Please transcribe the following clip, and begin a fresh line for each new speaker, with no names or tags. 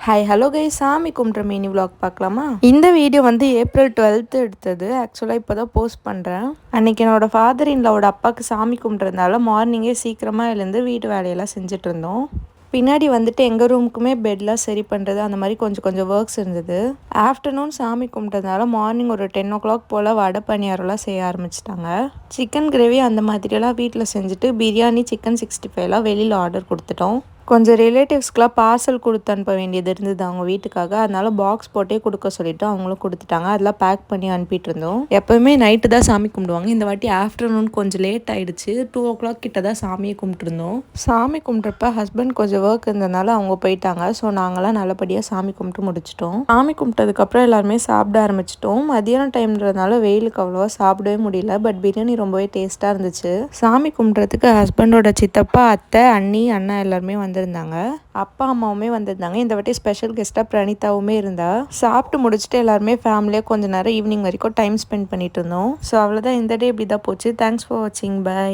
Hi hello guys, சாமி கும்பிட்ற mini vlog பார்க்கலாமா? இந்த வீடியோ வந்து ஏப்ரல் 12th எடுத்தது. ஆக்சுவலாக இப்போ தான் போஸ்ட் பண்ணுறேன். அன்றைக்கி என்னோடய ஃபாதர் இன்லோட அப்பாவுக்கு சாமி கும்பிட்றதுனால மார்னிங்கே சீக்கிரமாக எழுந்து வீட்டு வேலையெல்லாம் செஞ்சுட்டு இருந்தோம். பின்னாடி வந்துட்டு எங்கள் ரூமுக்குமே பெட்லாம் சரி பண்ணுறது அந்த மாதிரி கொஞ்சம் கொஞ்சம் ஒர்க்ஸ் இருந்தது. ஆஃப்டர்நூன் சாமி கும்பிட்டதுனால மார்னிங் ஒரு 10 o'clock போல் வடை பணியாரம்லாம் செய்ய ஆரம்பிச்சிட்டாங்க. சிக்கன் கிரேவி அந்த மாதிரியெல்லாம் வீட்டில் செஞ்சுட்டு பிரியாணி, சிக்கன் 65லாம் வெளியில் ஆர்டர் கொடுத்துட்டோம். கொஞ்சம் ரிலேட்டிவ்ஸ்க்கெலாம் பார்சல் கொடுத்து அனுப்ப வேண்டியது இருந்தது அவங்க வீட்டுக்காக. அதனால பாக்ஸ் போட்டே கொடுக்க சொல்லிவிட்டு அவங்களும் கொடுத்துட்டாங்க. அதெல்லாம் பேக் பண்ணி அனுப்பிட்டு இருந்தோம். எப்போவுமே நைட்டு தான் சாமி கும்பிடுவாங்க. இந்த வாட்டி ஆஃப்டர்நூன் கொஞ்சம் லேட் ஆகிடுச்சு. 2 o'clock கிட்ட தான் சாமியை கும்பிட்டுருந்தோம். சாமி கும்பிட்றப்ப ஹஸ்பண்ட் கொஞ்சம் ஒர்க் இருந்ததுனால அவங்க போயிட்டாங்க. ஸோ நாங்களாம் நல்லபடியாக சாமி கும்பிட்டு முடிச்சிட்டோம். சாமி கும்பிட்டதுக்கப்புறம் எல்லாருமே சாப்பிட ஆரம்பிச்சிட்டோம். மதியானம் டைம்ன்றதுனால வெயிலுக்கு அவ்வளோவா சாப்பிடவே முடியல. பட் பிரியாணி ரொம்பவே டேஸ்ட்டாக இருந்துச்சு. சாமி கும்பிட்றதுக்கு ஹஸ்பண்டோட சித்தப்பா, அத்தை, அண்ணி, அண்ணா எல்லாருமே வந்திருந்தாங்க. அப்பா அம்மாவுமே வந்திருந்தாங்க. இந்த வாட்டி ஸ்பெஷல் கெஸ்ட்டாக பிரணீதாவுமே இருந்தா. சாப்பிட்டு முடிச்சுட்டு எல்லாருமே ஃபேமிலியாக கொஞ்சம் நேரம் ஈவினிங் வரைக்கும் டைம் ஸ்பெண்ட் பண்ணிட்டு இருந்தோம். ஸோ அவ்வளோதான், இந்த டே இப்படி தான் போச்சு. தேங்க்ஸ் ஃபார் வாட்சிங். பை.